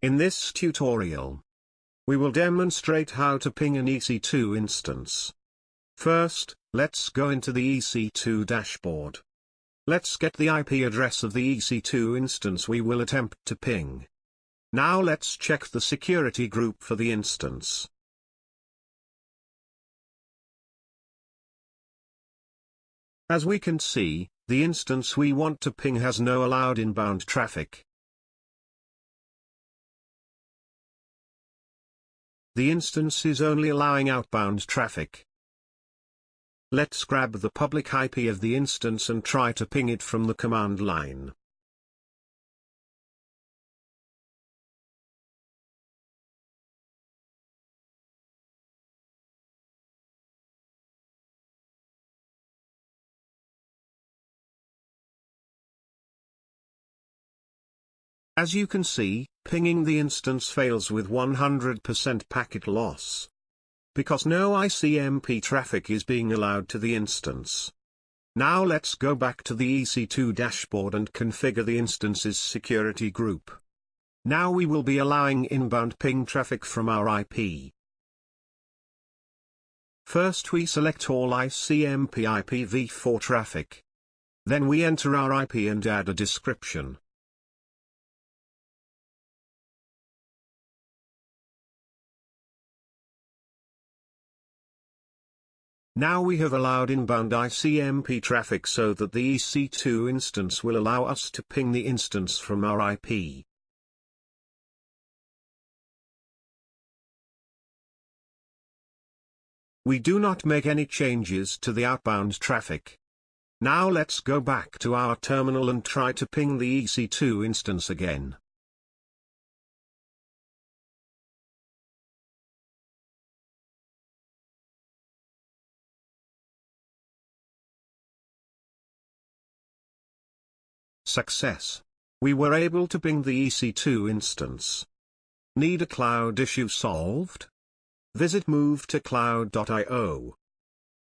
In this tutorial, we will demonstrate how to ping an ec2 instance. First, let's go into the ec2 dashboard. Let's get the IP address of the ec2 instance we will attempt to ping. Now let's check the security group for the instance. As we can see, the instance we want to ping has no allowed inbound traffic. The instance is only allowing outbound traffic. Let's grab the public IP of the instance and try to ping it from the command line. As you can see, pinging the instance fails with 100% packet loss, because no ICMP traffic is being allowed to the instance. Now let's go back to the ec2 dashboard and configure the instance's security group. Now we will be allowing inbound ping traffic from our IP. First we select all ICMP IPv4 traffic. Then we enter our IP and add a description. Now we have allowed inbound ICMP traffic so that the ec2 instance will allow us to ping the instance from our IP. We do not make any changes to the outbound traffic. Now let's go back to our terminal and try to ping the ec2 instance again. Success! We were able to ping the ec2 instance. Need a cloud issue solved? Visit movetocloud.io.